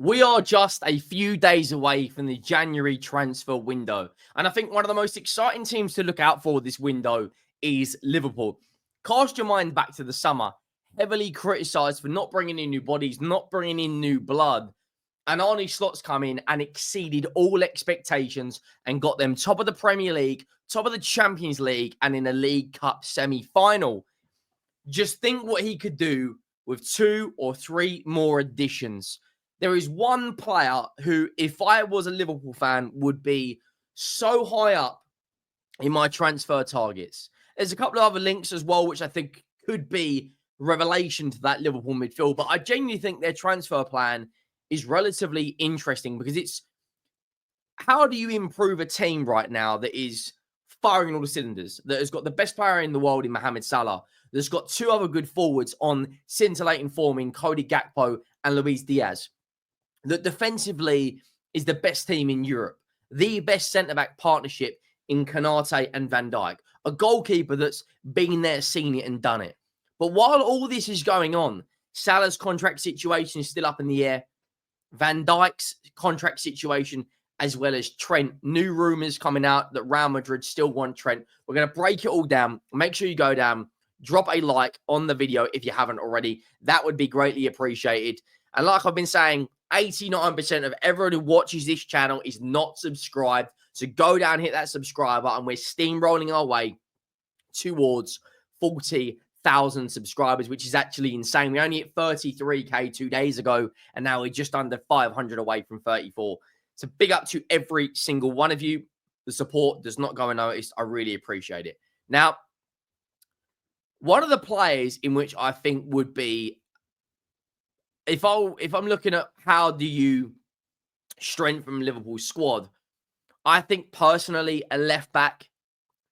We are just a few days away from the January transfer window. And I think one of the most exciting teams to look out for this window is Liverpool. Cast your mind back to the summer, heavily criticised for not bringing in new bodies, not bringing in new blood. And Arne Slot's come in and exceeded all expectations and got them top of the Premier League, top of the Champions League, and in a League Cup semi-final. Just think what he could do with 2 or 3 more additions. There is one player who, if I was a Liverpool fan, would be so high up in my transfer targets. There's a couple of other links as well, which I think could be revelation to that Liverpool midfield. But I genuinely think their transfer plan is relatively interesting because it's how do you improve a team right now that is firing all the cylinders, that has got the best player in the world in Mohamed Salah, that's got 2 other good forwards on scintillating form in Cody Gakpo and Luis Diaz, that defensively is the best team in Europe, the best centre-back partnership in Konate and Van Dijk, a goalkeeper that's been there, seen it and done it. But while all this is going on, Salah's contract situation is still up in the air, Van Dijk's contract situation, as well as Trent. New rumours coming out that Real Madrid still want Trent. We're going to break it all down. Make sure you go down, drop a like on the video if you haven't already. That would be greatly appreciated. And like I've been saying, 89% of everyone who watches this channel is not subscribed. So go down, hit that subscribe button. We're steamrolling our way towards 40,000 subscribers, which is actually insane. We only hit 33K 2 days ago, and now we're just under 500 away from 34. So big up to every single one of you. The support does not go unnoticed. I really appreciate it. Now, one of the players in which I think would be, if I'm looking at how do you strengthen Liverpool's squad, I think personally a left back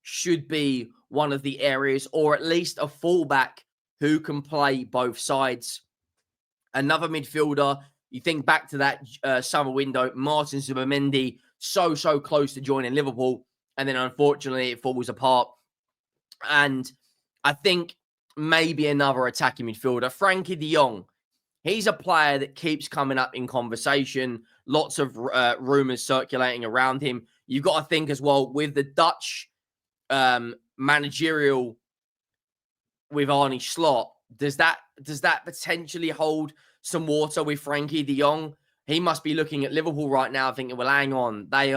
should be one of the areas, or at least a fullback who can play both sides. Another midfielder, you think back to that summer window, Martin Zubimendi, so close to joining Liverpool, and then unfortunately it falls apart. And I think maybe another attacking midfielder, Frankie De Jong. He's a player that keeps coming up in conversation. Lots of rumours circulating around him. You've got to think as well with the Dutch managerial with Arne Slot. Does that potentially hold some water with Frankie De Jong? He must be looking at Liverpool right now, thinking, "Well, hang on, they're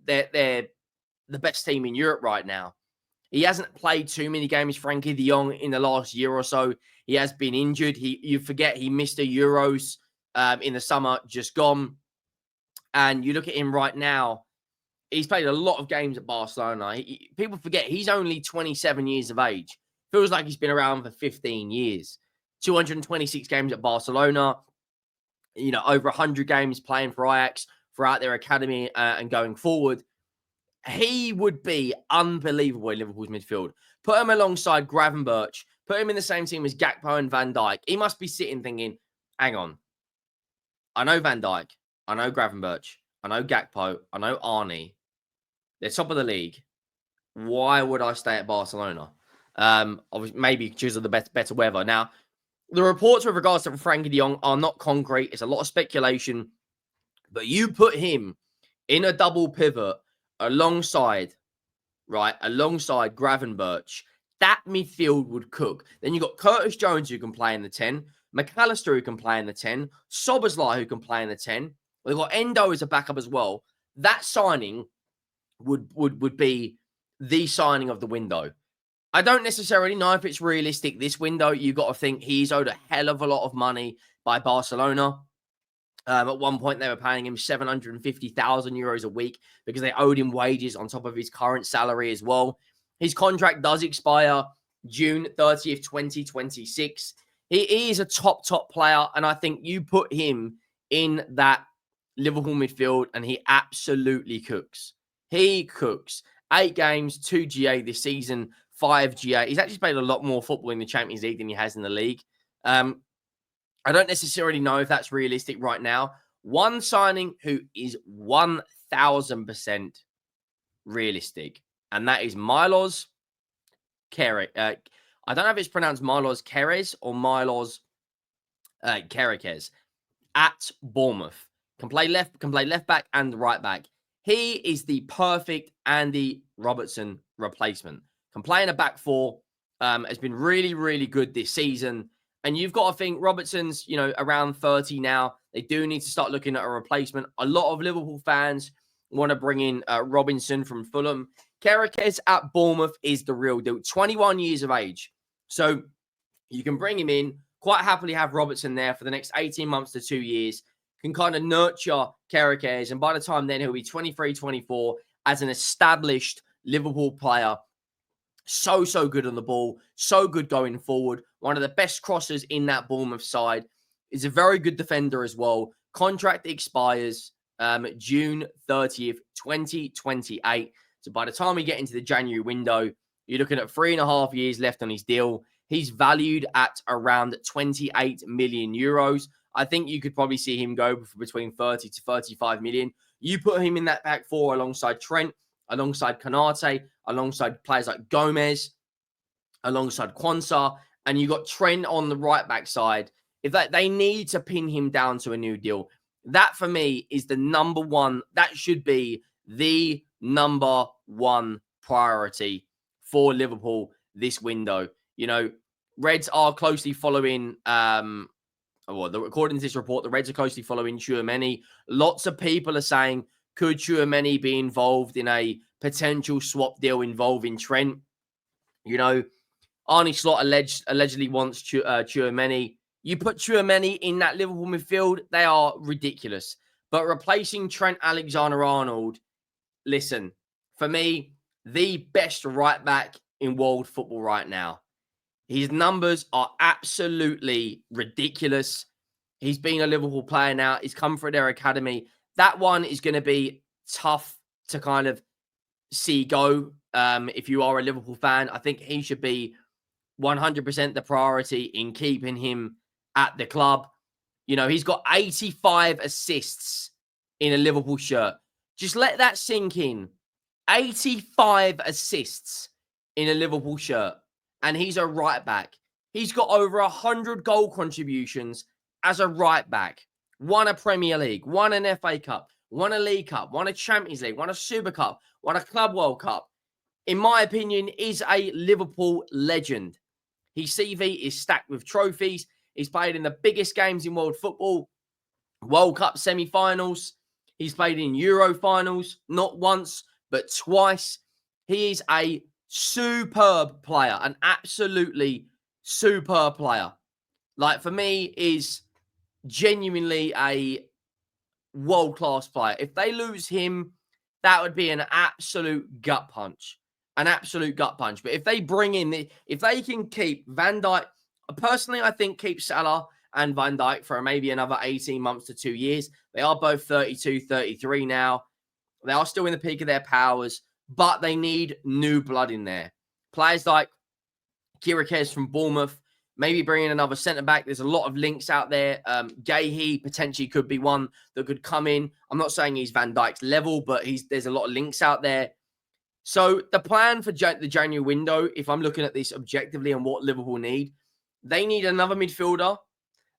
the best team in Europe right now." He hasn't played too many games, Frankie De Jong, in the last year or so. He has been injured. You forget he missed the Euros in the summer just gone. And you look at him right now, he's played a lot of games at Barcelona. People forget he's only 27 years of age. Feels like he's been around for 15 years. 226 games at Barcelona. Over 100 games playing for Ajax throughout their academy and going forward. He would be unbelievable in Liverpool's midfield. Put him alongside Gravenberch. Put him in the same team as Gakpo and Van Dijk. He must be sitting thinking, hang on. I know Van Dijk. I know Gravenberch. I know Gakpo. I know Arne. They're top of the league. Why would I stay at Barcelona? Maybe because of the better weather. Now, the reports with regards to Frankie De Jong are not concrete. It's a lot of speculation. But you put him in a double pivot alongside Gravenberch, that midfield would cook. Then you've got Curtis Jones who can play in the 10, McAllister who can play in the 10, Szoboszlai who can play in the 10. We've got Endo as a backup as well. That signing would be the signing of the window. I don't necessarily know if it's realistic this window. You've got to think he's owed a hell of a lot of money by Barcelona. At one point, they were paying him 750,000 euros a week because they owed him wages on top of his current salary as well. His contract does expire June 30th, 2026. He is a top player, and I think you put him in that Liverpool midfield, and he absolutely cooks. He cooks. 8 games, 2 GA this season, 5 GA. He's actually played a lot more football in the Champions League than he has in the league. I don't necessarily know if that's realistic right now. One signing who is 1,000% realistic, and that is Milos Kerek. I don't know if it's pronounced Milos Keres or Milos Kerekes. at Bournemouth. Can play left back and right back. He is the perfect Andy Robertson replacement. Can play in a back four. Has been really, really good this season. And you've got to think Robertson's, around 30 now. They do need to start looking at a replacement. A lot of Liverpool fans want to bring in Robinson from Fulham. Kerekes at Bournemouth is the real deal. 21 years of age. So you can bring him in, quite happily have Robertson there for the next 18 months to 2 years. Can kind of nurture Kerekes. And by the time then, he'll be 23, 24 as an established Liverpool player. So good on the ball. So good going forward. One of the best crossers in that Bournemouth side. Is a very good defender as well. Contract expires June 30th, 2028. So by the time we get into the January window, you're looking at 3.5 years left on his deal. He's valued at around 28 million euros. I think you could probably see him go for between 30 to 35 million. You put him in that back four alongside Trent, alongside Konate, alongside players like Gomez, alongside Quansah, and you got Trent on the right back side. If they need to pin him down to a new deal, that for me is the number one. That should be the number one priority for Liverpool this window. Reds are closely following. According to this report, the Reds are closely following Tchouaméni. Lots of people are saying, could Tchouaméni be involved in a potential swap deal involving Trent? Arne Slot allegedly wants Tchouaméni. You put Tchouaméni in that Liverpool midfield, they are ridiculous. But replacing Trent Alexander-Arnold, listen, for me, the best right back in world football right now. His numbers are absolutely ridiculous. He's been a Liverpool player now. He's come through their academy. That one is going to be tough to kind of see go if you are a Liverpool fan. I think he should be 100% the priority in keeping him at the club. He's got 85 assists in a Liverpool shirt. Just let that sink in. 85 assists in a Liverpool shirt. And he's a right back. He's got over 100 goal contributions as a right back. Won a Premier League, won an FA Cup, won a League Cup, won a Champions League, won a Super Cup, won a Club World Cup. In my opinion, is a Liverpool legend. His CV is stacked with trophies. He's played in the biggest games in world football, World Cup semi-finals. He's played in Euro finals, not once, but twice. He is a superb player, an absolutely superb player. For me, is genuinely a world-class player. If they lose him, that would be an absolute gut punch. An absolute gut punch. But if they bring in, if they can keep Van Dijk, personally, I think keep Salah and Van Dijk for maybe another 18 months to 2 years. They are both 32, 33 now. They are still in the peak of their powers, but they need new blood in there. Players like Kerekes from Bournemouth, maybe bringing another centre-back. There's a lot of links out there. Gahey potentially could be one that could come in. I'm not saying he's Van Dijk's level, but there's a lot of links out there. So the plan for the January window, if I'm looking at this objectively and what Liverpool need, they need another midfielder.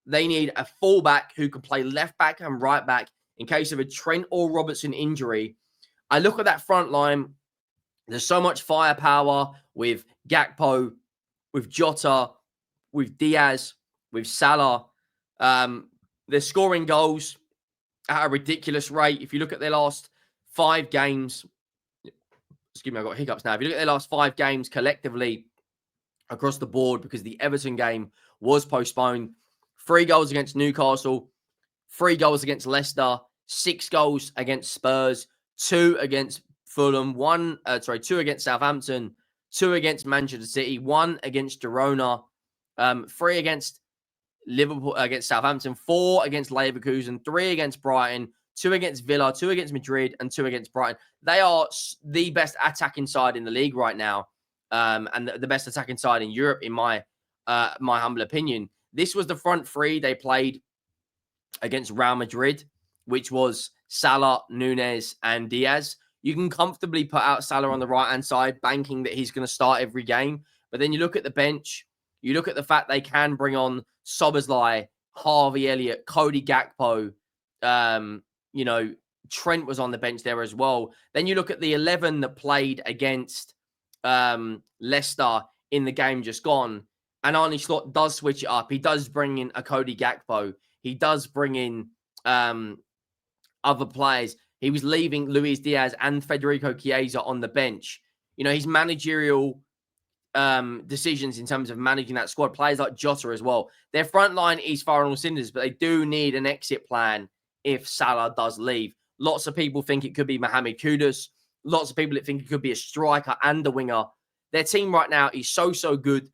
They need a fullback who can play left back and right back in case of a Trent or Robertson injury. I look at that front line. There's so much firepower with Gakpo, with Jota, with Diaz, with Salah. They're scoring goals at a ridiculous rate. If you look at their last 5 games, excuse me, I've got hiccups now. If you look at their last 5 games collectively across the board, because the Everton game was postponed, 3 goals against Newcastle, 3 goals against Leicester, 6 goals against Spurs, 2 against Fulham, 2 against Southampton, 2 against Manchester City, 1 against Girona, 3 against Liverpool, against Southampton, 4 against Leverkusen, 3 against Brighton, 2 against Villa, 2 against Madrid, and 2 against Brighton. They are the best attacking side in the league right now, and the best attacking side in Europe, in my humble opinion. This was the front 3 they played against Real Madrid, which was Salah, Nunez, and Diaz. You can comfortably put out Salah on the right-hand side, banking that he's going to start every game. But then you look at the bench, you look at the fact they can bring on Szoboszlai, Harvey Elliott, Cody Gakpo, you know, Trent was on the bench there as well. Then you look at the 11 that played against Leicester in the game just gone, and Arne Slot does switch it up. He does bring in a Cody Gakpo. He does bring in other players. He was leaving Luis Diaz and Federico Chiesa on the bench. You know, his managerial decisions in terms of managing that squad, players like Jota as well. Their front line is firing all cylinders, but they do need an exit plan if Salah does leave. Lots of people think it could be Mohamed Kudus. Lots of people think it could be a striker and a winger. Their team right now is so good.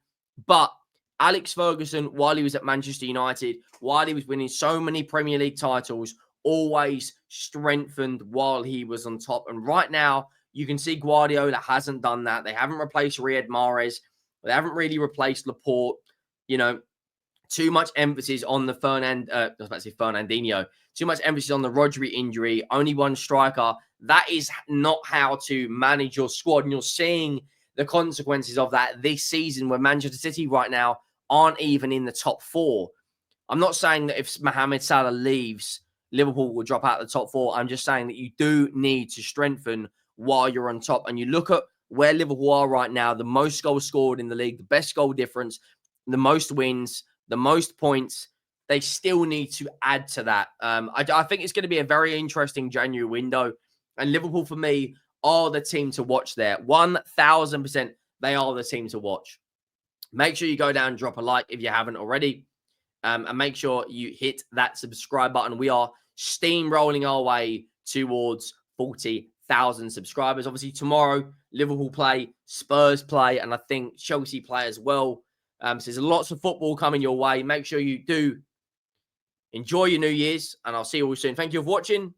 But Alex Ferguson, while he was at Manchester United, while he was winning so many Premier League titles, always strengthened while he was on top. And right now, you can see Guardiola hasn't done that. They haven't replaced Riyad Mahrez. They haven't really replaced Laporte. You know, too much emphasis on the Fernandinho. Too much emphasis on the Rodri injury. Only one striker. That is not how to manage your squad. And you're seeing the consequences of that this season, where Manchester City right now aren't even in the top 4. I'm not saying that if Mohamed Salah leaves, Liverpool will drop out of the top 4. I'm just saying that you do need to strengthen while you're on top. And you look at where Liverpool are right now, the most goals scored in the league, the best goal difference, the most wins, the most points. They still need to add to that. I think it's going to be a very interesting January window. And Liverpool, for me, are the team to watch there. 1,000%, they are the team to watch. Make sure you go down and drop a like if you haven't already. And make sure you hit that subscribe button. We are steamrolling our way towards 40,000 subscribers. Obviously, tomorrow, Liverpool play, Spurs play, and I think Chelsea play as well. So there's lots of football coming your way. Make sure you do enjoy your New Year's, and I'll see you all soon. Thank you for watching.